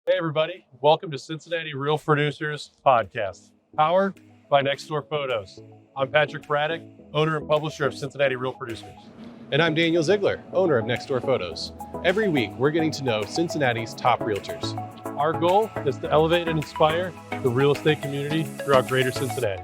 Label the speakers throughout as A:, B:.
A: Hey, everybody. Welcome to Cincinnati Real Producers Podcast, powered by Next Door Photos. I'm Patrick Braddick, owner and publisher of Cincinnati Real Producers.
B: And I'm Daniel Ziegler, owner of Next Door Photos. Every week, we're getting to know Cincinnati's top realtors.
A: Our goal is to elevate and inspire the real estate community throughout greater Cincinnati.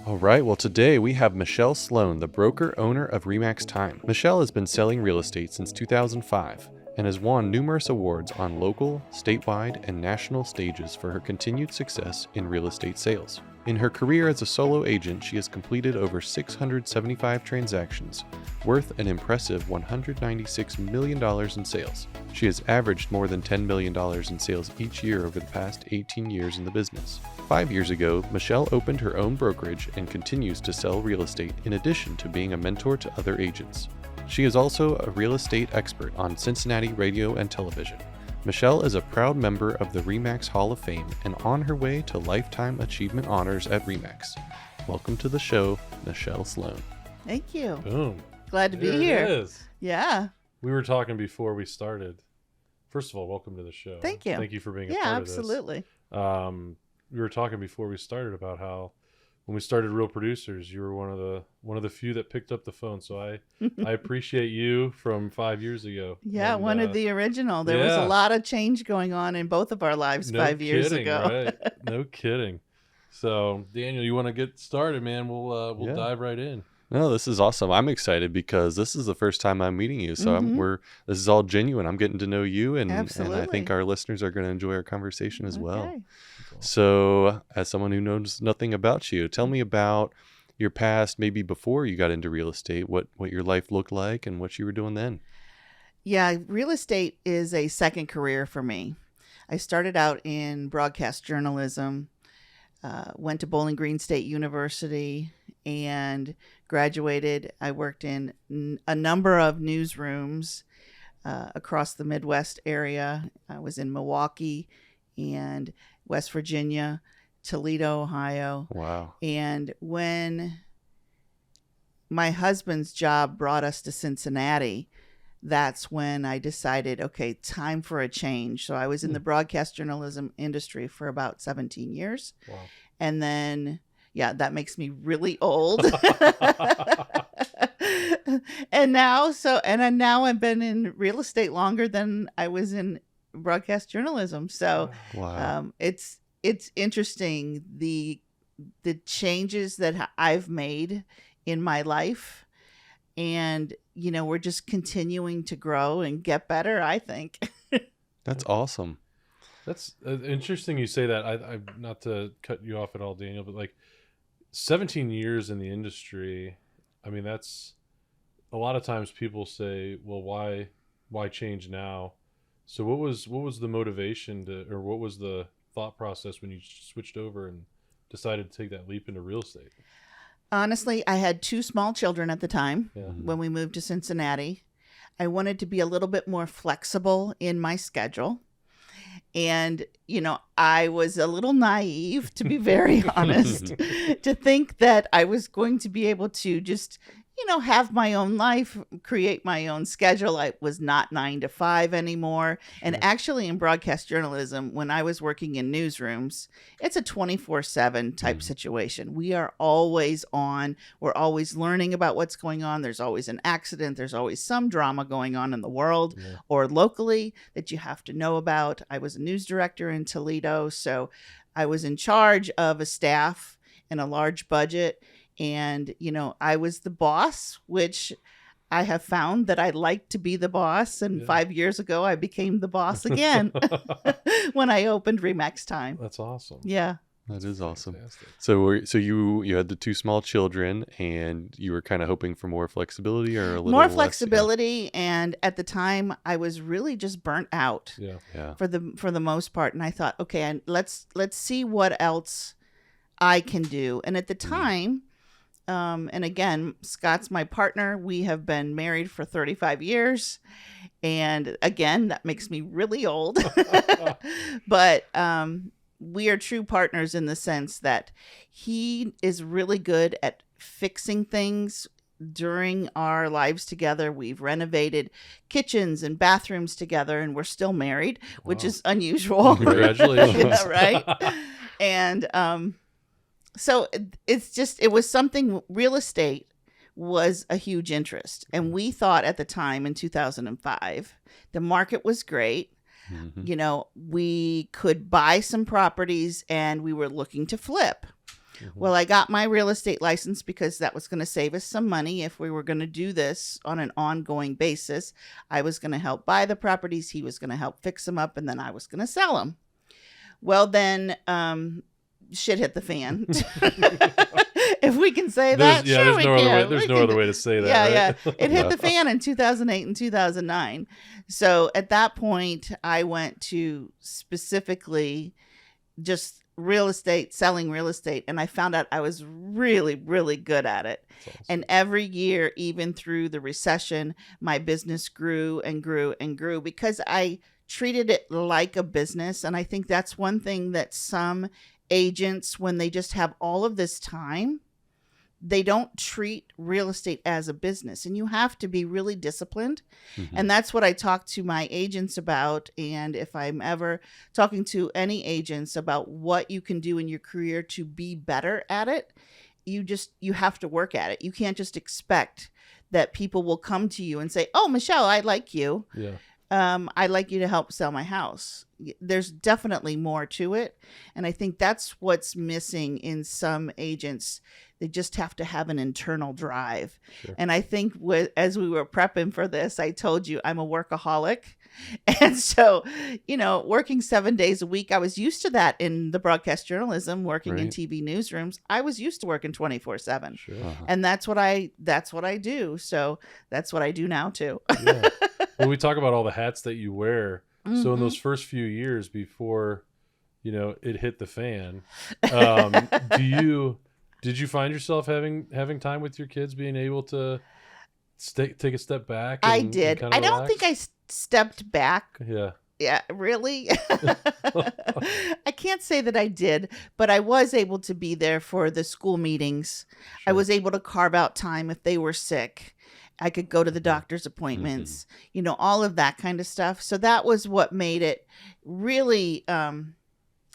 B: All right, well, today we have Michelle Sloan, the broker owner of REMAX Time. Michelle has been selling real estate since 2005 and has won numerous awards on local, statewide, and national stages for her continued success in real estate sales. In her career as a solo agent, she has completed over 675 transactions, worth an impressive $196 million in sales. She has averaged more than $10 million in sales each year over the past 18 years in the business. 5 years ago, Michelle opened her own brokerage and continues to sell real estate in addition to being a mentor to other agents. She is also a real estate expert on Cincinnati radio and television. Michelle is a proud member of the REMAX Hall of Fame and on her way to Lifetime Achievement Honors at REMAX. Welcome to the show, Michelle Sloan.
C: Thank you.
A: Boom.
C: Glad to be
A: There
C: here.
A: it is.
C: Yeah.
A: We were talking before we started. First of all, welcome to the show.
C: Thank you.
A: Thank you for being a
C: Yeah,
A: part
C: absolutely.
A: of this. We were talking before we started about how when we started Real Producers, you were one of the few that picked up the phone. So I appreciate you from 5 years ago.
C: Yeah,
A: And,
C: one of the original. There was
A: yeah.
C: a lot of change going on in both of our lives
A: no
C: 5 years
A: kidding,
C: ago.
A: Right? No kidding. So Daniel, you want to get started, man? We'll
B: Yeah.
A: dive right in.
B: No, this is awesome. I'm excited because this is the first time I'm meeting you. So this is all genuine. I'm getting to know you, and I
C: Absolutely.
B: think our listeners are going to enjoy our conversation as well.
C: Okay.
B: So, as someone who knows nothing about you, tell me about your past, maybe before you got into real estate, what your life looked like and what you were doing then.
C: Yeah, real estate is a second career for me. I started out in broadcast journalism, went to Bowling Green State University, and graduated. I worked in a number of newsrooms across the Midwest area. I was in Milwaukee and West Virginia, Toledo, Ohio.
B: Wow.
C: And when my husband's job brought us to Cincinnati, that's when I decided, okay, time for a change. So I was in the broadcast journalism industry for about 17 years.
A: Wow.
C: And then, yeah, that makes me really old. And now I've been in real estate longer than I was in broadcast journalism. So
B: Wow.
C: it's interesting the changes that I've made in my life, and we're just continuing to grow and get better, I think.
B: That's awesome.
A: That's interesting you say that. I not to cut you off at all, Daniel, but like 17 years in the industry, I mean, that's a lot of times people say, well, why change now? So what was the motivation or what was the thought process when you switched over and decided to take that leap into real estate?
C: Honestly, I had 2 small children at the time
A: Yeah.
C: when we moved to Cincinnati. I wanted to be a little bit more flexible in my schedule. And, I was a little naive, to be very honest, to think that I was going to be able to just, have my own life, create my own schedule. I was not 9 to 5 anymore. And actually in broadcast journalism, when I was working in newsrooms, it's a 24/7 type situation. We are always on. We're always learning about what's going on. There's always an accident. There's always some drama going on in the world or locally that you have to know about. I was a news director in Toledo, so I was in charge of a staff and a large budget. And, I was the boss, which I have found that I like to be the boss. And 5 years ago, I became the boss again when I opened REMAX Time.
A: That's awesome.
C: Yeah.
B: That is awesome.
A: Fantastic.
B: So you had the 2 small children, and you were kind of hoping for more flexibility, or a little
C: More
B: less,
C: flexibility. And at the time, I was really just burnt out
A: Yeah.
C: for the most part. And I thought, okay, and let's see what else I can do. And at the time, and again, Scott's my partner. We have been married for 35 years. And again, that makes me really old. But we are true partners in the sense that he is really good at fixing things during our lives together. We've renovated kitchens and bathrooms together, and we're still married, which
A: Wow.
C: is unusual.
A: Congratulations.
C: Yeah, right? And so it was something, real estate was a huge interest. And we thought at the time in 2005, the market was great.
B: Mhm.
C: You know, we could buy some properties and we were looking to flip.
B: Mhm.
C: Well, I got my real estate license because that was going to save us some money if we were going to do this on an ongoing basis. I was going to help buy the properties. He was going to help fix them up, and then I was going to sell them. Well, then shit hit the fan. If we can say that, sure
A: there's
C: we
A: no
C: can.
A: other way. There's no other way to say that.
C: Yeah,
A: right?
C: yeah. It hit the fan in 2008 and 2009. So at that point, I went to specifically just real estate, selling real estate, and I found out I was really, really good at it.
B: That's awesome.
C: And every year, even through the recession, my business grew and grew and grew because I treated it like a business. And I think that's one thing that some agents, when they just have all of this time, they don't treat real estate as a business, and you have to be really disciplined.
B: Mhm.
C: And that's what I talk to my agents about. And if I'm ever talking to any agents about what you can do in your career to be better at it, you have to work at it. You can't just expect that people will come to you and say, "Oh, Michelle, I like you.
A: Yeah.
C: I'd like you to help sell my house." There's definitely more to it. And I think that's what's missing in some agents. They just have to have an internal drive.
B: Sure.
C: And I think as we were prepping for this, I told you I'm a workaholic. And so, working 7 days a week, I was used to that in the broadcast journalism, working in
B: Right.
C: TV newsrooms. I was used to working 24/7.
A: Sure.
B: Uh-huh.
C: And that's what I do. So that's what I do now too.
A: Yeah. When we talk about all the hats that you wear, so in
C: Mhm.
A: those first few years before, it hit the fan, did you find yourself having time with your kids, being able to take a step back?
C: I
A: and
C: did.
A: kinda
C: I don't
A: relax?
C: think I stepped back.
A: Yeah.
C: Yeah, really? I can't say that I did, but I was able to be there for the school meetings. I
A: Sure.
C: was able to carve out time if they were sick. I could go to the doctor's appointments, all of that kind of stuff. So that was what made it really,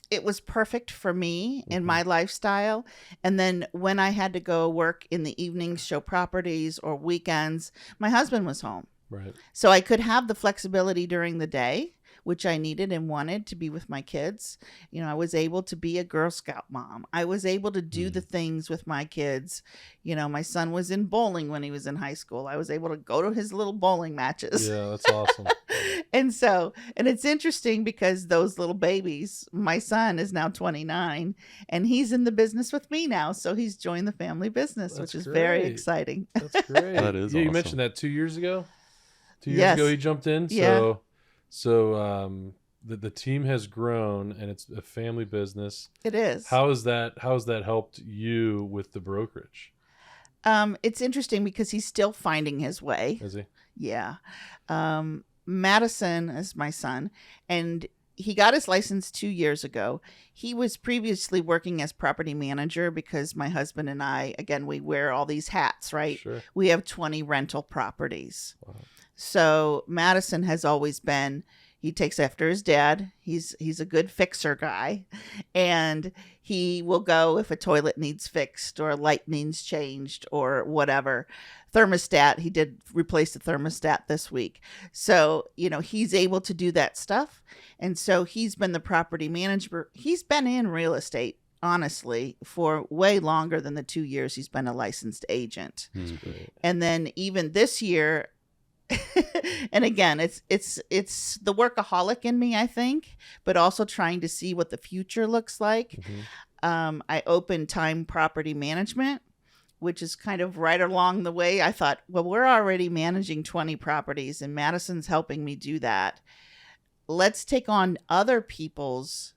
C: it was perfect for me and my lifestyle. And then when I had to go work in the evenings, show properties or weekends, my husband was home.
A: Right.
C: So I could have the flexibility during the day, which I needed and wanted to be with my kids. I was able to be a Girl Scout mom. I was able to do the things with my kids. My son was in bowling when he was in high school. I was able to go to his little bowling matches.
A: Yeah, that's awesome.
C: And it's interesting because those little babies, my son is now 29 and he's in the business with me now. So he's joined the family business,
A: That's
C: which is very
A: great.
C: exciting.
A: That's great.
B: That is
A: Yeah, you
B: awesome.
A: mentioned that 2 years ago. 2 years
C: Yes.
A: ago he jumped in.
C: Yeah.
A: So the team has grown and it's a family business.
C: It is.
A: How has that helped you with the brokerage?
C: It's interesting because he's still finding his way.
A: Is he?
C: Yeah. Madison is my son, and he got his license 2 years ago. He was previously working as property manager because my husband and I, again, we wear all these hats, right?
A: Sure.
C: We have 20 rental properties.
A: Wow.
C: So Madison has always been, he takes after his dad. He's a good fixer guy, and he will go if a toilet needs fixed or a light needs changed or whatever. Thermostat, he did replace the thermostat this week. So, he's able to do that stuff. And so he's been the property manager. He's been in real estate, honestly, for way longer than the 2 years he's been a licensed agent.
B: Mhm.
A: That's great.
C: And then even this year, and again, it's the workaholic in me, I think, but also trying to see what the future looks like. I opened Time Property Management, which is kind of right along the way. I thought, well, we're already managing 20 properties and Madison's helping me do that. Let's take on other people's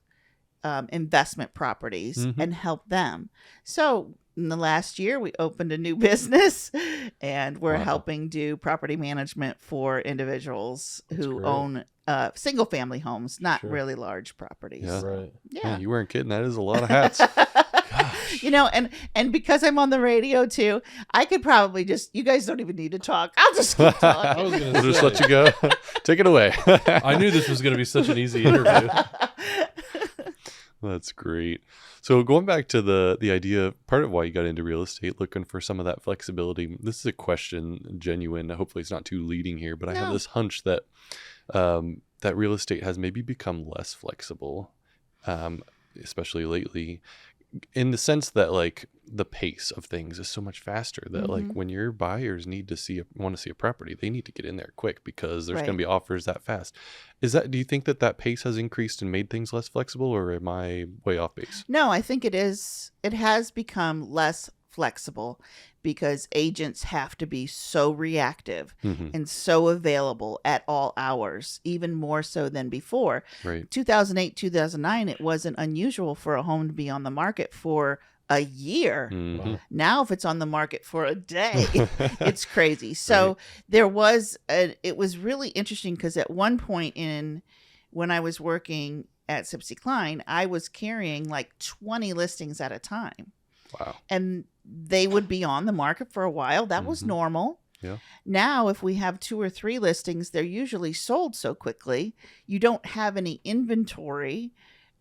C: investment properties and help them. So in the last year, we opened a new business, and we're
B: Wow.
C: helping do property management for individuals
A: That's
C: who
A: great.
C: own single family homes, not
A: Sure.
C: really large properties.
B: Yeah.
A: Right.
C: Yeah.
B: You weren't kidding. That is a lot of hats.
C: You know, and because I'm on the radio too, I could probably just, you guys don't even need to talk. I'll just keep
A: I was
C: talking.
A: gonna
B: We'll just
A: say,
B: let you go. Take it away.
A: I knew this was going to be such an easy interview.
B: That's great. So going back to the idea, part of why you got into real estate, looking for some of that flexibility. This is a question, genuine. Hopefully it's not too leading here, but I have
C: No.
B: this hunch that that real estate has maybe become less flexible, especially lately, in the sense that like the pace of things is so much faster that like
C: Mhm.
B: when your buyers want to see a property, they need to get in there quick because there's going
C: Right.
B: to be offers that fast. Do you think that pace has increased and made things less flexible, or am I way off base?
C: No, I think it is. It has become less flexible because agents have to be so reactive
B: Mm-hmm.
C: and so available at all hours, even more so than before.
B: Right.
C: 2008, 2009, it wasn't unusual for a home to be on the market for a year.
B: Mhm.
A: Wow.
C: Now, if it's on the market for a day, it's crazy. So there was, it was really interesting because at one point when I was working at Sipsey Klein, I was carrying like 20 listings at a time.
B: Wow.
C: And they would be on the market for a while. That was
B: Mhm.
C: normal.
B: Yeah.
C: Now, if we have 2 or 3 listings, they're usually sold so quickly. You don't have any inventory.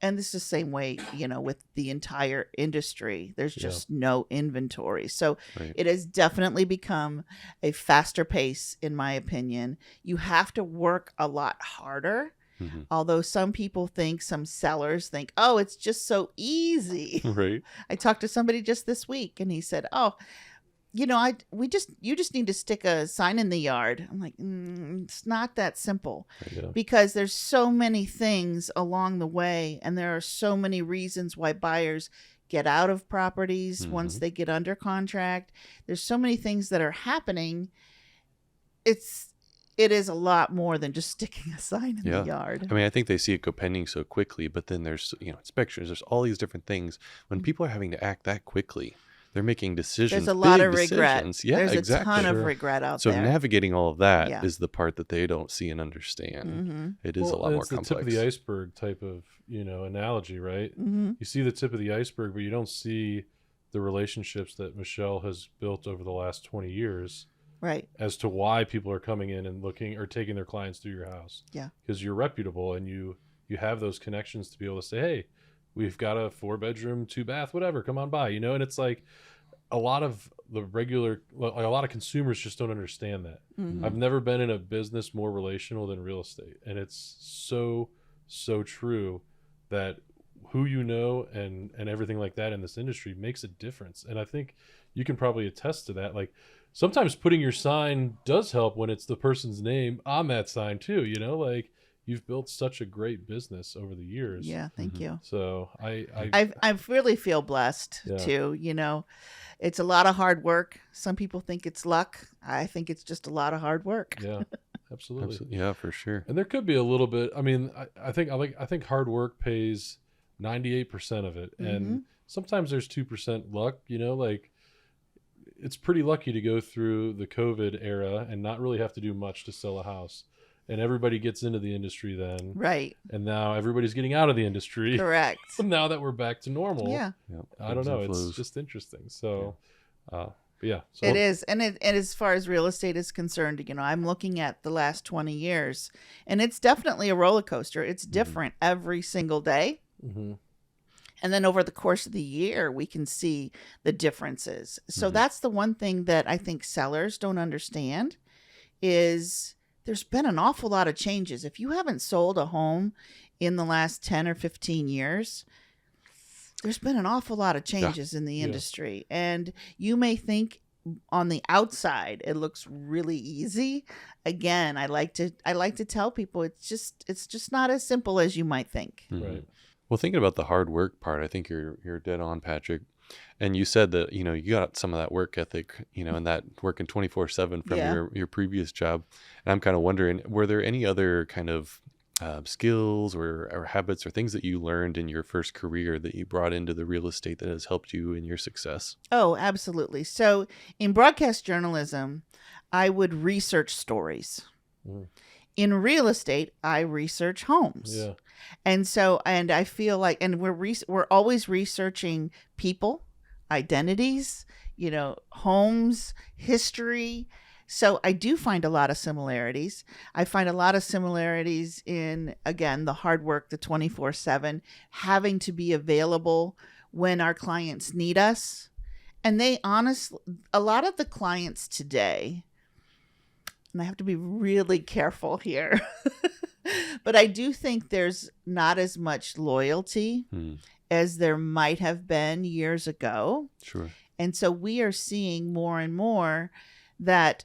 C: And this is the same way, with the entire industry. There's
A: Yeah.
C: just no inventory. So
B: Right.
C: it has definitely become a faster pace, in my opinion. You have to work a lot harder.
B: Mhm.
C: Although some sellers think, oh, it's just so easy.
B: Right.
C: I talked to somebody just this week and he said, oh, you just need to stick a sign in the yard. I'm like, it's not that simple
A: Yeah.
C: because there's so many things along the way. And there are so many reasons why buyers get out of properties once
B: Mhm.
C: they get under contract. There's so many things that are happening. It is a lot more than just sticking a sign in
B: Yeah.
C: the yard.
B: I mean, I think they see it go pending so quickly, but then there's, inspections, there's all these different things. When people are having to act that quickly, they're making decisions.
C: There's a lot
B: big
C: of regret.
B: decisions. Yeah,
C: There's
B: exactly.
C: a ton of
A: Sure.
C: regret out
B: So
C: there.
B: navigating all of that is
C: Yeah.
B: the part that they don't see and understand.
C: Mm-hmm.
B: It is a lot more
A: it's the
B: complex.
A: tip of the iceberg type of analogy, right?
C: Mm-hmm.
A: You see the tip of the iceberg, but you don't see the relationships that Michelle has built over the last 20 years
C: Right.
A: as to why people are coming in and looking or taking their clients through your house.
C: Yeah.
A: Because you're reputable and you have those connections to be able to say, hey, we've got a 4-bedroom, 2-bath, whatever, come on by, and it's like a lot of a lot of consumers just don't understand that.
C: Mm-hmm.
A: I've never been in a business more relational than real estate. And it's so true that who and everything like that in this industry makes a difference. And I think you can probably attest to that. Like sometimes putting your sign does help when it's the person's name on that sign too, like you've built such a great business over the years.
C: Yeah. Thank
B: Mhm.
C: you.
A: So I
C: I really feel blessed
A: Yeah.
C: too. It's a lot of hard work. Some people think it's luck. I think it's just a lot of hard work.
A: yeah, absolutely.
B: Yeah, for sure.
A: And there could be a little bit. I mean, I think hard work pays 98% of it, and sometimes there's 2% luck. Like it's pretty lucky to go through the COVID era and not really have to do much to sell a house, and everybody gets into the industry then,
C: Right.
A: and now everybody's getting out of the industry.
C: Correct.
A: Now that we're back to normal,
C: Yeah.
B: Yep.
A: I don't
B: Ebbs
A: know.
B: and
A: It's
B: flows.
A: just interesting. So, but yeah. So
C: It is. And as far as real estate is concerned, I'm looking at the last 20 years and it's definitely a roller coaster. It's different every single day.
A: Mhm.
C: And then over the course of the year, we can see the differences. So
B: Mhm.
C: that's the one thing that I think sellers don't understand is there's been an awful lot of changes. If you haven't sold a home in the last 10 or 15 years, there's been an awful lot of changes in the
A: Yeah.
C: industry. And you may think on the outside it looks really easy. Again, I like to tell people it's just not as simple as you might think.
B: Mhm.
A: Right.
B: Well, thinking about the hard work part, I think you're dead on, Patrick. And you said that, you got some of that work ethic, and that working 24/7 from
C: Yeah.
B: your previous job. And I'm kind of wondering, were there any other kind of skills or habits or things that you learned in your first career that you brought into the real estate that has helped you in your success?
C: Oh, absolutely. So in broadcast journalism, I would research stories.
A: Mm.
C: In real estate, I research homes.
A: Yeah.
C: And I feel like, and we're always researching people, identities, homes, history. So I do find a lot of similarities. I find a lot of similarities in, again, the hard work, the 24/7, having to be available when our clients need us. And they honestly, a lot of the clients today, and I have to be really careful here, but I do think there's not as much loyalty as there might have been years ago.
B: Sure.
C: And so we are seeing more and more that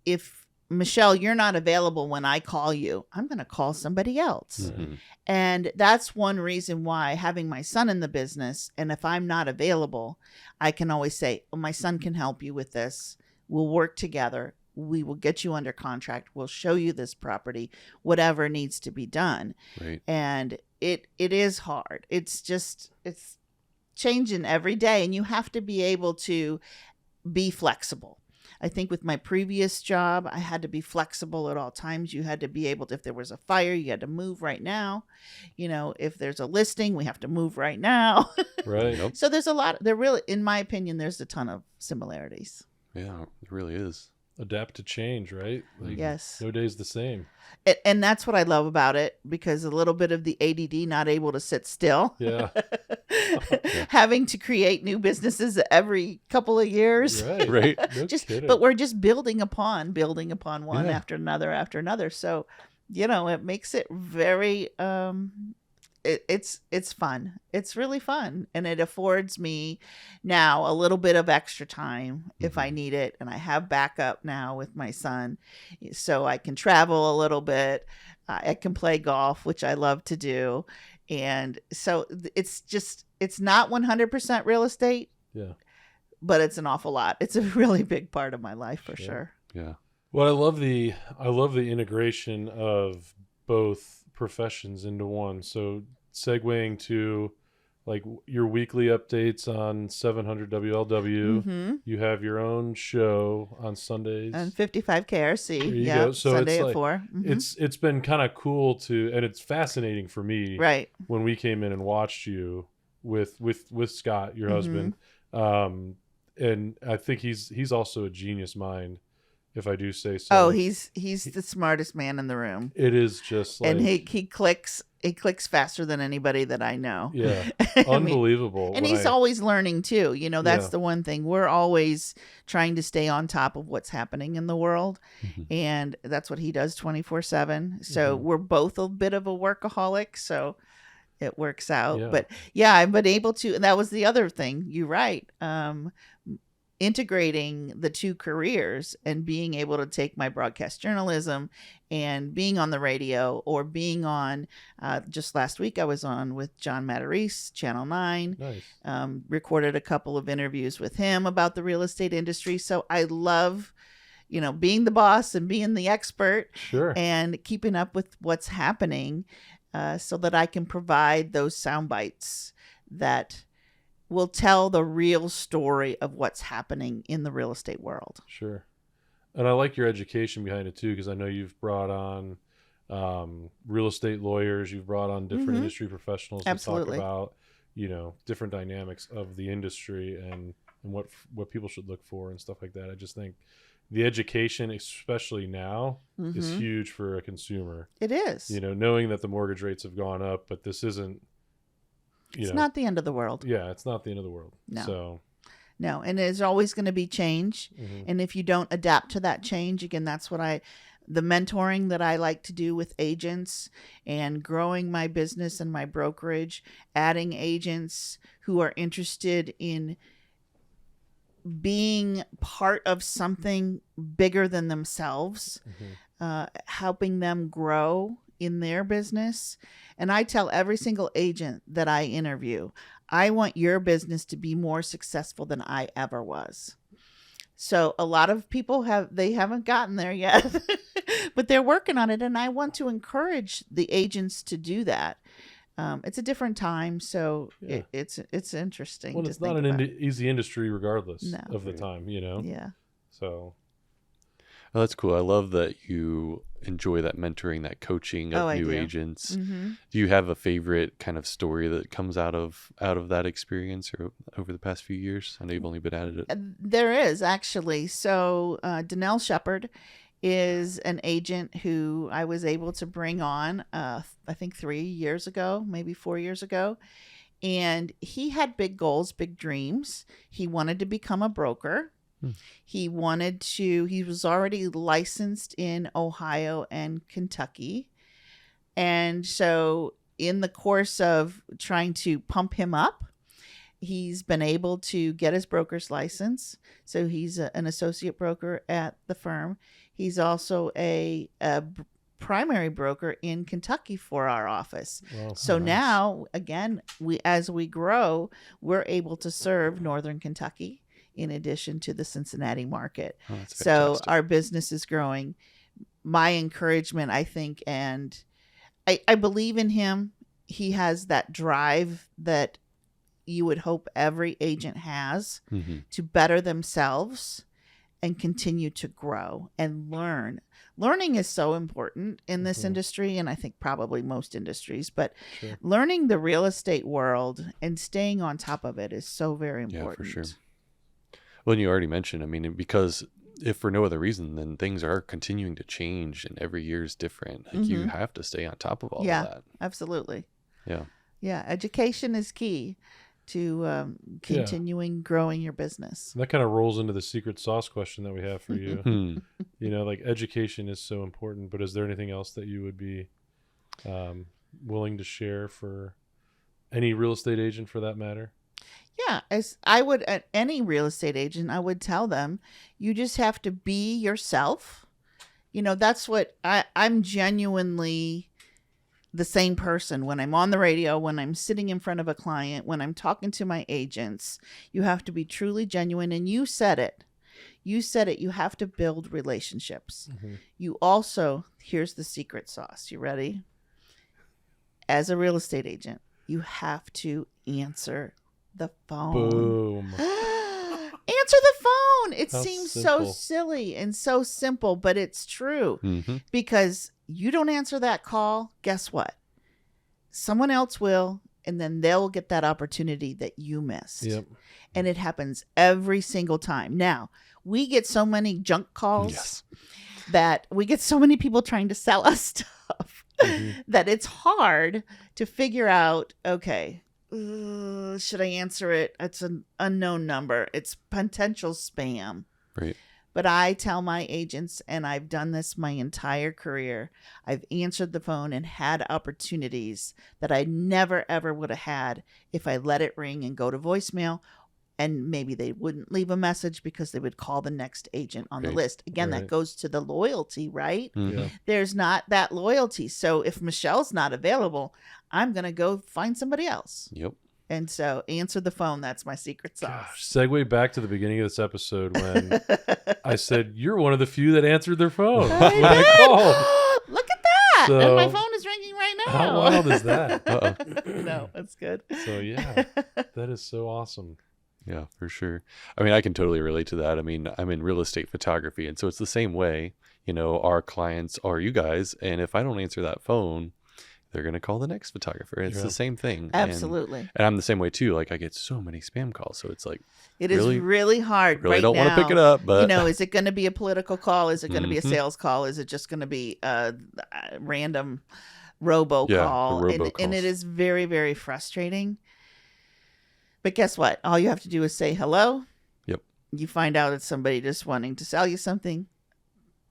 C: if, Michelle, you're not available when I call you, I'm going to call somebody else.
B: Mm-hmm.
C: And that's one reason why, having my son in the business, and if I'm not available, I can always say, oh, my son can help you with this. We'll work together. We will get you under contract. We'll show you this property, whatever needs to be done.
B: Right.
C: And it is hard. It's changing every day, and you have to be able to be flexible. I think with my previous job, I had to be flexible at all times. You had to be able to, if there was a fire, you had to move right now. If there's a listing, we have to move right now.
A: Right.
B: Yep.
C: So there's a lot, there really, in my opinion, there's a ton of similarities.
B: Yeah, it really is.
A: Adapt to change, right? Like,
C: Yes.
A: no day's the same.
C: And that's what I love about it, because a little bit of the ADD, not able to sit still.
A: Yeah.
C: Having to create new businesses every couple of years.
A: Right.
B: Right.
A: No kidding.
C: But we're just building upon one
A: Yeah.
C: after another. So, it makes it very, it's fun. It's really fun. And it affords me now a little bit of extra time if I need it. And I have backup now with my son, so I can travel a little bit. I can play golf, which I love to do. And so it's not 100% real estate.
A: Yeah.
C: But it's an awful lot. It's a really big part of my life for sure.
B: Yeah.
A: Well, I love the integration of both professions into one. So segueing to like your weekly updates on 700 WLW,
C: Mm-hmm.
A: you have your own show on Sundays.
C: And 55 KRC.
A: There you
C: Yeah.
A: go. So
C: Sunday
A: it's
C: at
A: like,
C: 4. Mhm.
A: It's been kind of cool and it's fascinating for me.
C: Right.
A: When we came in and watched you with Scott, your husband, and I think he's also a genius mind, if I do say so.
C: Oh, he's the smartest man in the room.
A: It is just like,
C: And he clicks faster than anybody that I know.
A: yeah,
C: I mean,
A: unbelievable.
C: and he's always learning too. That's
A: Yeah.
C: the one thing. We're always trying to stay on top of what's happening in the world. And that's what he does 24/7. So we're both a bit of a workaholic. So it works out.
A: Yeah.
C: But yeah, I've been able to, and that was the other thing. You're right. Integrating the two careers and being able to take my broadcast journalism and being on the radio, or being on, just last week I was on with John Matarese, Channel 9.
A: Nice.
C: Recorded a couple of interviews with him about the real estate industry. So I love, being the boss and being the expert
A: Sure.
C: and keeping up with what's happening, so that I can provide those sound bites that will tell the real story of what's happening in the real estate world.
A: Sure. And I like your education behind it too, because I know you've brought on real estate lawyers, you've brought on different industry professionals
C: Absolutely.
A: to talk about, different dynamics of the industry and what people should look for and stuff like that. I just think the education, especially now, is huge for a consumer.
C: It is.
A: Knowing that the mortgage rates have gone up, but this isn't,
C: It's not the end of the world.
A: Yeah, it's not the end of the world.
C: No.
A: So,
C: No. And there's always going to be change. And if you don't adapt to that change, again, that's the mentoring that I like to do with agents, and growing my business and my brokerage, adding agents who are interested in being part of something bigger than themselves, helping them grow in their business. And I tell every single agent that I interview, I want your business to be more successful than I ever was. So a lot of people haven't gotten there yet. But they're working on it, and I want to encourage the agents to do that. It's a different time, so
A: Yeah.
C: it's interesting.
A: Well,
C: to
A: it's not
C: think
A: an
C: about.
A: easy industry regardless
C: No.
A: of the time,
C: Yeah.
A: So
B: Oh, that's cool. I love that you enjoy that mentoring, that coaching of
C: Oh, I
B: new
C: do.
B: agents.
C: Mm-hmm.
B: Do you have a favorite kind of story that comes out of that experience or over the past few years? I know you've only been at it.
C: There is actually. So Danelle Shepard is an agent who I was able to bring on, I think 3 years ago, maybe 4 years ago. And he had big goals, big dreams. He wanted to become a broker. He was already licensed in Ohio and Kentucky. And so in the course of trying to pump him up, he's been able to get his broker's license. So he's an associate broker at the firm. He's also a primary broker in Kentucky for our office.
A: well,
C: So
B: nice.
C: now, again, as we grow, we're able to serve Northern Kentucky in addition to the Cincinnati market.
B: Oh, that's
C: So
B: fantastic.
C: our business is growing. My encouragement, I think, and I believe in him. He has that drive that you would hope every agent has
B: Mhm.
C: to better themselves and continue to grow and learn. Learning is so important in this
A: Mhm.
C: industry, and I think probably most industries, but
A: Sure.
C: learning the real estate world and staying on top of it is so very
B: Yeah,
C: important.
B: for sure. Well, and you already mentioned, I mean, because if for no other reason, then things are continuing to change and every year is different. Like you
C: Mhm.
B: have to stay on top of all
C: Yeah.
B: of that.
C: Absolutely.
B: Yeah.
C: Yeah. Education is key to continuing growing your business.
A: That kind of rolls into the secret sauce question that we have for you.
B: Hmm.
A: Like education is so important, but is there anything else that you would be willing to share for any real estate agent for that matter?
C: Yeah, as I would at any real estate agent, I would tell them, you just have to be yourself. That's what I'm genuinely the same person when I'm on the radio, when I'm sitting in front of a client, when I'm talking to my agents. You have to be truly genuine. And you said it. You have to build relationships.
A: Mm-hmm.
C: You also, here's the secret sauce. You ready? As a real estate agent, you have to answer the phone.
A: Boom.
C: Answer the phone. It
A: How
C: seems
A: simple.
C: so silly and so simple, but it's true.
B: Hmm.
C: Because you don't answer that call, guess what? Someone else will, and then they'll get that opportunity that you missed.
A: Yep.
C: And it happens every single time. Now, we get so many junk calls
B: Yes.
C: that we get so many people trying to sell us stuff
A: Mhm.
C: that it's hard to figure out, okay, should I answer it? It's an unknown number. It's potential spam.
B: Right.
C: But I tell my agents, and I've done this my entire career, I've answered the phone and had opportunities that I never, ever would have had if I let it ring and go to voicemail. And maybe they wouldn't leave a message because they would call the next agent on the
B: Right.
C: list. Again,
A: Right.
C: that goes to the loyalty, right?
B: Mhm.
A: Yeah.
C: There's not that loyalty. So if Michelle's not available, I'm going to go find somebody else.
B: Yep.
C: And so answer the phone. That's my secret
A: Gosh,
C: sauce.
A: segue back to the beginning of this episode when I said you're one of the few that answered their phone
C: I
A: when I
C: did.
A: called.
C: Look at that. And my
A: So,
C: phone is ringing right now.
A: How wild is that?
B: Uh-oh.
C: No, that's good.
A: So yeah, that is so awesome.
B: Yeah, for sure. I mean, I can totally relate to that. I mean, I'm in real estate photography, and so it's the same way. Our clients are you guys, and if I don't answer that phone, they're going to call the next photographer. It's
A: Yeah.
B: the same thing.
C: Absolutely.
B: And I'm the same way too. Like I get so many spam calls, so it's like
C: It is really hard
B: really
C: right
B: don't
C: now.
B: want to pick it up, but
C: Is it going to be a political call? Is it going to be a
B: Mhm.
C: sales call? Is it just going to be a random robo
B: Yeah, the
C: call? And
B: robocalls.
C: it is very, very frustrating. But guess what? All you have to do is say hello.
B: Yep.
C: You find out it's somebody just wanting to sell you something.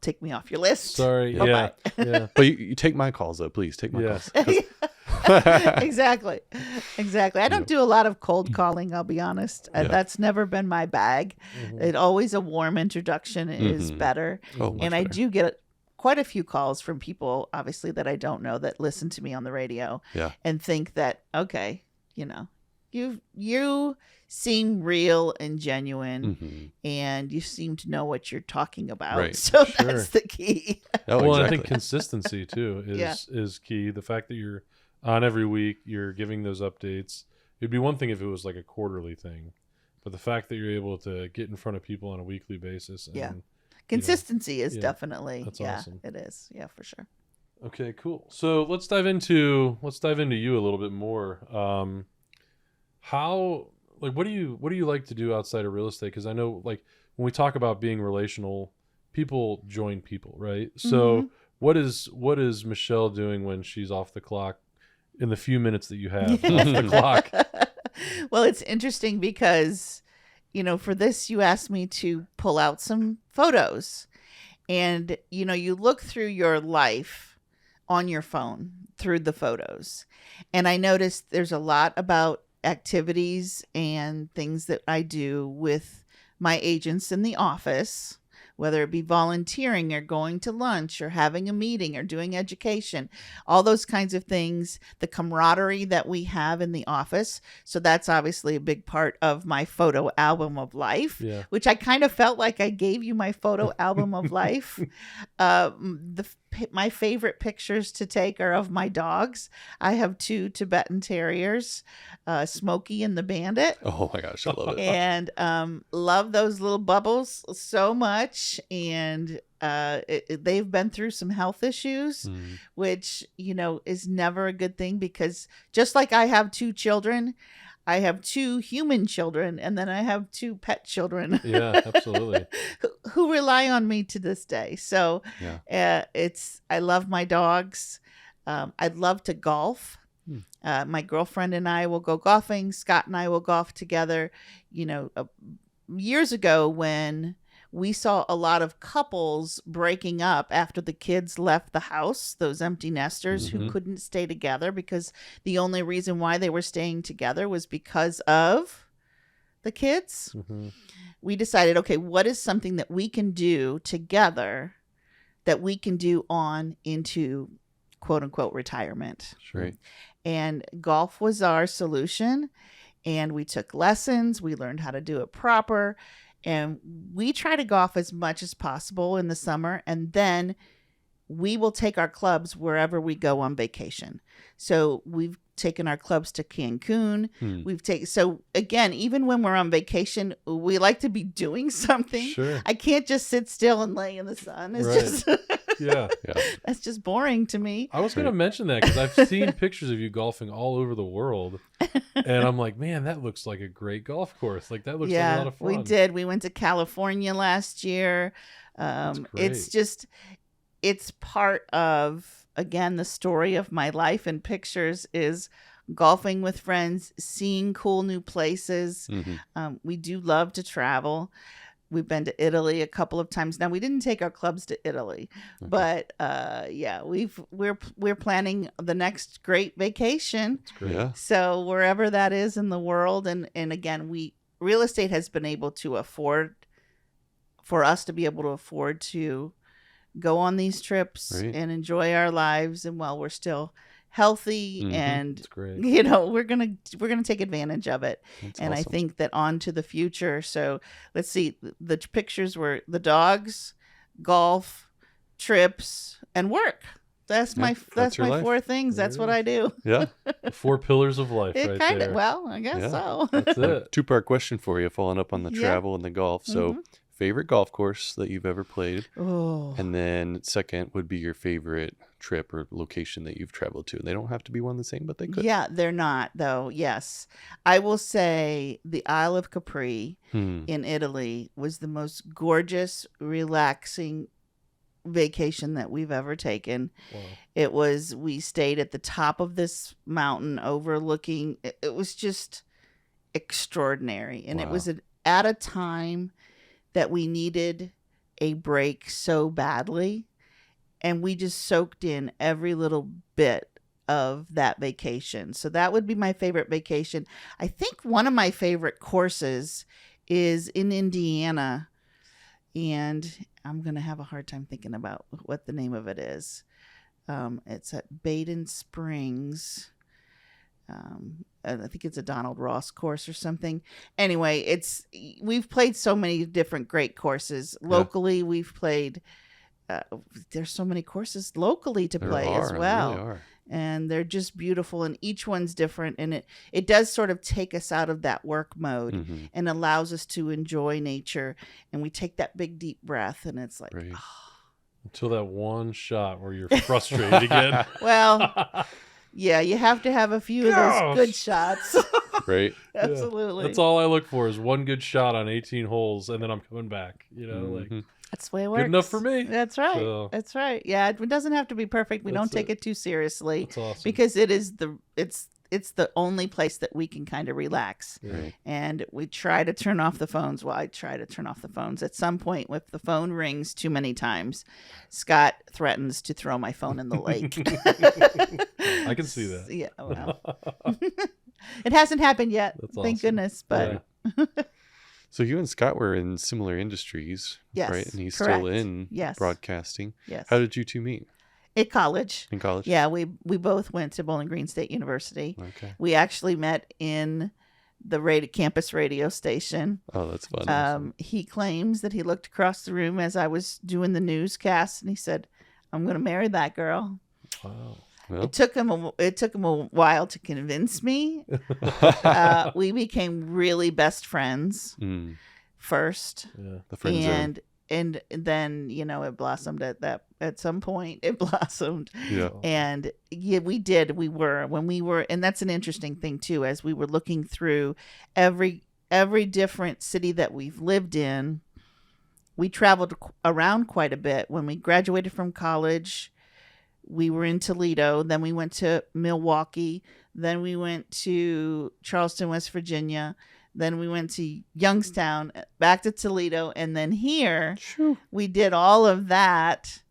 C: Take me off your list.
A: Sorry.
C: Bye-bye.
A: Yeah.
B: but you take my calls though, please take my
A: Yeah.
B: calls. 'Cause-
C: Exactly. I don't do a lot of cold calling, I'll be honest.
B: Yeah.
C: That's never been my bag.
A: Mhm.
C: It always a warm introduction is
B: Mhm.
C: better.
B: Oh, much
C: And I
B: better.
C: do get quite a few calls from people, obviously, that I don't know that listen to me on the radio
B: Yeah.
C: and think that, okay, You seem real and genuine,
B: Mm-hmm.
C: and you seem to know what you're talking about.
B: Right.
C: So
A: Sure.
C: that's the key.
B: Oh,
A: Well, I
B: exactly.
A: think consistency too is key. The fact that you're on every week, you're giving those updates. It'd be one thing if it was like a quarterly thing, but the fact that you're able to get in front of people on a weekly basis and
C: Yeah. Consistency is
A: yeah,
C: definitely,
A: that's
C: yeah,
A: awesome.
C: it is. Yeah, for sure.
A: Okay, cool. So let's dive into you a little bit more. How like what do you like to do outside of real estate? Because I know like when we talk about being relational, people join people, right? So
C: Mhm.
A: what is Michelle doing when she's off the clock in the few minutes that you have off the clock?
C: Well, it's interesting because, for this, you asked me to pull out some photos. And, you look through your life on your phone through the photos. And I noticed there's a lot about activities and things that I do with my agents in the office, whether it be volunteering or going to lunch or having a meeting or doing education, all those kinds of things, the camaraderie that we have in the office. So that's obviously a big part of my photo album of life,
A: Yeah.
C: which I kind of felt like I gave you my photo album of life. My favorite pictures to take are of my dogs. I have 2 Tibetan Terriers, Smokey and the Bandit.
B: Oh my gosh, I love it.
C: And love those little bubbles so much. And they've been through some health issues,
B: Mm.
C: which, is never a good thing, because just like I have 2 children, I have 2 human children, and then I have 2 pet children.
A: Yeah, absolutely.
C: who rely on me to this day. So
B: Yeah.
C: I love my dogs. I'd love to golf.
B: Hmm.
C: My girlfriend and I will go golfing. Scott and I will golf together. Years ago, when we saw a lot of couples breaking up after the kids left the house, those empty nesters who
B: Mhm.
C: couldn't stay together because the only reason why they were staying together was because of the kids.
A: Mhm.
C: We decided, okay, what is something that we can do together that we can do on into quote unquote retirement?
B: Right.
C: And golf was our solution. And we took lessons. We learned how to do it proper. And we try to golf as much as possible in the summer. And then we will take our clubs wherever we go on vacation. So we've taken our clubs to Cancun.
B: Hmm.
C: So again, even when we're on vacation, we like to be doing something.
A: Sure.
C: I can't just sit still and lay in the sun. It's
A: Right.
C: just
A: Yeah.
B: Yeah.
C: that's just boring to me.
A: I was going to mention that because I've seen pictures of you golfing all over the world. And I'm like, man, that looks like a great golf course. Like, that looks like a lot of fun.
C: We did. We went to California last year.
A: That's
C: It's
A: great.
C: it's part of, again, the story of my life, and pictures is golfing with friends, seeing cool new places.
B: Mhm.
C: We do love to travel. We've been to Italy a couple of times. Now, we didn't take our clubs to Italy,
B: Okay.
C: but yeah, we're planning the next great vacation.
A: It's great.
B: Yeah.
C: So wherever that is in the world, and again, real estate has been able to afford for us to be able to afford to go on these trips
B: Right.
C: and enjoy our lives, and while we're still healthy,
B: Mhm.
C: and
A: It's great.
C: we're gonna take advantage of it.
B: That's
C: And I
B: awesome.
C: think that on to the future. So let's see, the pictures were the dogs, golf, trips, and work. That's
B: Yeah,
C: my
B: that's your life.
C: 4 things.
A: There
C: That's
A: it
C: what
A: is.
C: I do.
B: Yeah.
A: The 4 pillars of life
C: It
A: right
C: kind
A: there.
C: of, well, I guess
B: Yeah.
C: so.
A: That's
B: A
A: it.
B: 2-part question for you, following up on the
C: Yeah.
B: travel and the golf. So,
C: Mhm.
B: favorite golf course that you've ever played,
C: Oh,
B: and then second would be your favorite trip or location that you've traveled to. They don't have to be one the same, but they could.
C: yeah, they're not though. Yes, I will say the Isle of Capri
B: Hmm.
C: in Italy was the most gorgeous, relaxing vacation that we've ever taken.
A: Wow.
C: We stayed at the top of this mountain overlooking, it was just extraordinary. And it
B: Wow.
C: was at a time that we needed a break so badly. And we just soaked in every little bit of that vacation. So that would be my favorite vacation. I think one of my favorite courses is in Indiana. And I'm going to have a hard time thinking about what the name of it is. It's at Baden Springs. I think it's a Donald Ross course or something. Anyway, we've played so many different great courses locally. We've played. There's so many courses locally to play as well.
B: There really are.
C: And they're just beautiful, and each one's different, and it does sort of take us out of that work mode and allows us to enjoy nature, and we take that big deep breath, and it's like
A: until that one shot where you're frustrated again.
C: Well, yeah, you have to have a few of those good shots.
B: Right.
C: Absolutely.
A: That's all I look for is one good shot on 18 holes, and then I'm coming back. Like
C: that's the way it works.
A: Good enough for me.
C: That's right.
A: So,
C: that's right. Yeah, it doesn't have to be perfect. We don't take it too seriously.
A: That's awesome.
C: Because it's the only place that we can kind of relax.
B: Right.
C: And we try to turn off the phones. Well, I try to turn off the phones. At some point, if the phone rings too many times, Scott threatens to throw my phone in the lake.
A: I can see that.
C: Yeah, well. It hasn't happened yet.
A: That's
C: Thank
A: awesome.
C: goodness. But
B: So you and Scott were in similar industries,
C: yes,
B: right? And he's
C: correct.
B: still in
C: Yes.
B: broadcasting.
C: Yes.
B: How did you two meet?
C: At college.
B: In college?
C: Yeah, we both went to Bowling Green State University.
B: Okay.
C: We actually met in the campus radio station.
B: Oh, that's fun.
C: He claims that he looked across the room as I was doing the newscast, and he said, "I'm going to marry that girl."
A: Wow.
B: Well,
C: It took him a while to convince me. We became really best friends first,
A: Yeah.
B: the friend zone.
C: and then it blossomed at some point. It blossomed.
B: Yeah.
C: And yeah, we were, and that's an interesting thing too, as we were looking through every different city that we've lived in. We traveled around quite a bit. When we graduated from college, we were in Toledo, then we went to Milwaukee, then we went to Charleston, West Virginia, then we went to Youngstown, back to Toledo, and then here. We did all of that.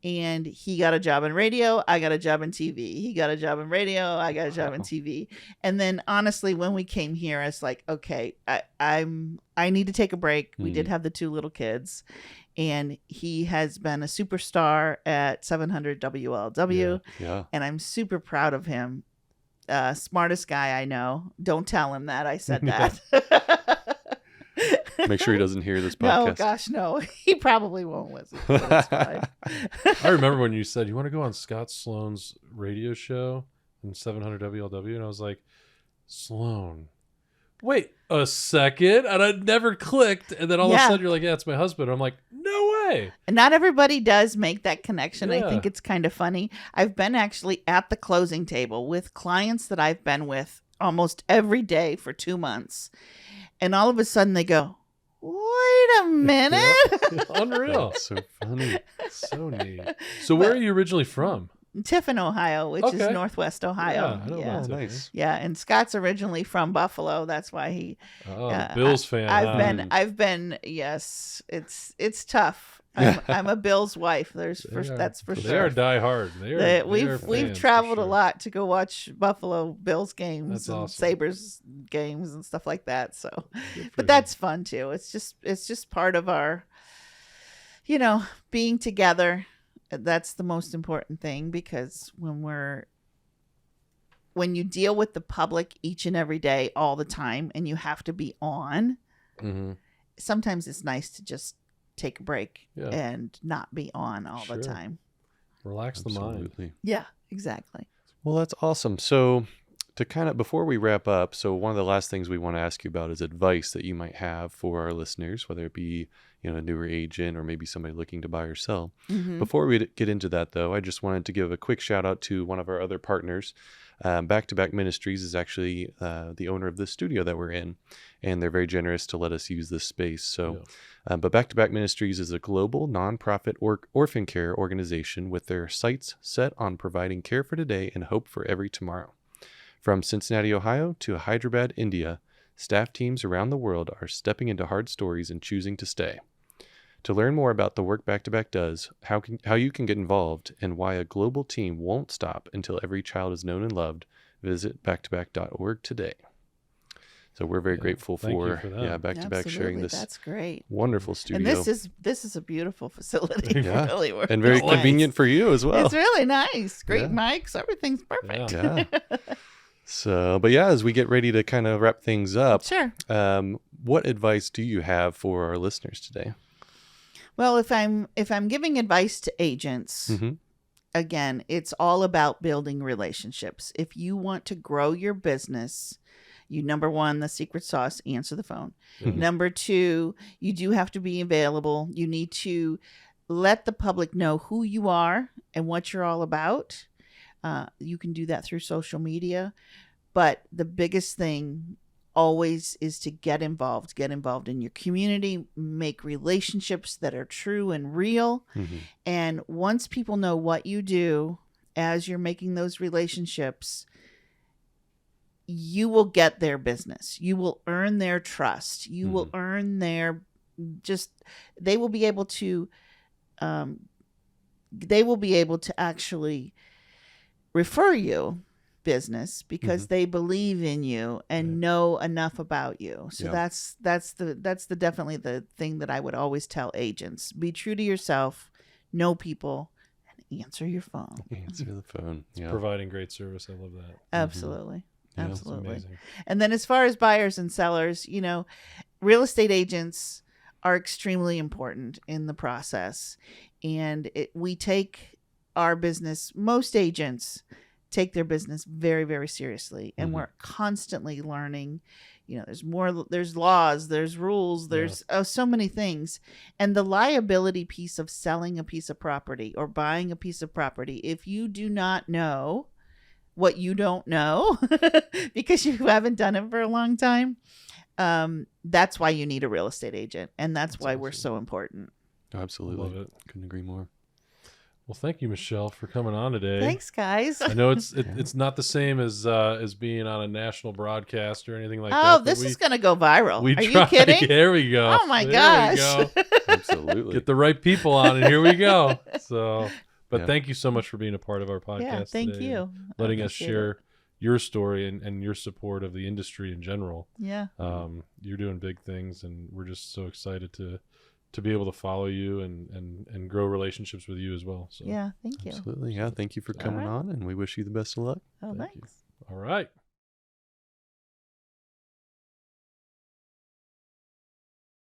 C: And he got a job in radio. I got a job in TV. He got a job in radio. I got a job in TV. And then honestly, when we came here, I was like, okay, I need to take a break. We did have the 2 little kids, and he has been a superstar at 700 WLW.
B: Yeah.
C: And I'm super proud of him. Smartest guy I know. Don't tell him that I said that.
B: Make sure he doesn't hear this podcast.
C: No, gosh, no. He probably won't listen. So that's fine.
A: I remember when you said you want to go on Scott Sloan's radio show in 700 WLW, and I was like, Sloan, wait a second, and it never clicked, and then all of a sudden you're like, yeah, it's my husband. I'm like, no way.
C: And not everybody does make that connection.
A: Yeah.
C: I think it's kind of funny. I've been actually at the closing table with clients that I've been with almost every day for 2 months, and all of a sudden they go, wait a minute.
A: Unreal.
B: That's so funny.
A: So neat. So where are you originally from?
C: Tiffin, Ohio, which is Northwest Ohio.
A: Yeah, I know
C: yeah.
A: about
B: Nice.
C: Yeah, and Scott's originally from Buffalo. That's why he.
A: Bills fan.
C: I've been. Yes, it's tough. I'm a Bills wife. That's for sure.
A: They are diehard.
C: We've traveled a lot to go watch Buffalo Bills games
A: That's
C: and
A: awesome.
C: Sabres games and stuff like that. So, but that's fun too. It's just part of our, being together. That's the most important thing, because when you deal with the public each and every day, all the time, and you have to be on, sometimes it's nice to just take a break and not be on all the time.
A: Relax the mind.
B: Absolutely.
C: Yeah, exactly.
B: Well, that's awesome. So to kind of, before we wrap up, so one of the last things we want to ask you about is advice that you might have for our listeners, whether it be, a newer agent or maybe somebody looking to buy or sell. Before we get into that, though, I just wanted to give a quick shout out to one of our other partners. Back to Back Ministries is actually the owner of the studio that we're in, and they're very generous to let us use this space. So, but Back to Back Ministries is a global nonprofit orphan care organization with their sights set on providing care for today and hope for every tomorrow. From Cincinnati, Ohio to Hyderabad, India, staff teams around the world are stepping into hard stories and choosing to stay. To learn more about the work Back to Back does, how you can get involved, and why a global team won't stop until every child is known and loved, visit backtoback.org today. So we're very grateful for Back to Back sharing this.
C: That's great.
B: Wonderful studio.
C: And this is a beautiful facility.
B: Yeah.
C: Really,
B: and very convenient for you as well.
C: It's really nice. Great mics. Everything's perfect.
B: Yeah. So, but yeah, as we get ready to kind of wrap things up,
C: Sure.
B: what advice do you have for our listeners today?
C: Well, if I'm giving advice to agents,
B: Mm-hmm.
C: again, it's all about building relationships. If you want to grow your business, number one, the secret sauce, answer the phone.
A: Yeah.
C: Number two, you do have to be available. You need to let the public know who you are and what you're all about. You can do that through social media, but the biggest thing always is to get involved in your community, make relationships that are true and real.
B: Mm-hmm.
C: And once people know what you do as you're making those relationships, you will get their business. You will earn their trust. You will earn their they will be able to actually refer you business because they believe in you and know enough about you. So that's definitely the thing that I would always tell agents. Be true to yourself, know people, and answer your phone.
B: Answer the phone. Yeah.
A: Providing great service. I love that.
C: Absolutely.
B: Yeah,
C: Absolutely.
A: Amazing.
C: And then as far as buyers and sellers, real estate agents are extremely important in the process. And we take our business, most agents take their business very, very seriously. And we're constantly learning. There's laws, there's rules, there's so many things. And the liability piece of selling a piece of property or buying a piece of property, if you do not know what you don't know because you haven't done it for a long time, that's why you need a real estate agent. And that's why we're so important.
B: Absolutely.
A: Love it.
B: Couldn't agree more.
A: Well, thank you, Michelle, for coming on today.
C: Thanks, guys.
A: I know it's not the same as being on a national broadcast or anything like that.
C: Oh, this is going to go viral. Are you
A: try.
C: kidding?
A: There we go.
C: Oh, my
A: There
C: gosh.
A: we go.
B: Absolutely.
A: Get the right people on, and here we go. So, but thank you so much for being a part of our podcast.
C: Yeah, thank
A: today
C: you.
A: and letting us share your story and your support of the industry in general.
C: Yeah.
A: You're doing big things, and we're just so excited to be able to follow you and grow relationships with you as well. So
C: Yeah, thank you.
B: Absolutely. Yeah. Thank you for coming on, and we wish you the best of luck.
C: Oh,
A: Thank you.
C: thanks.
A: All right.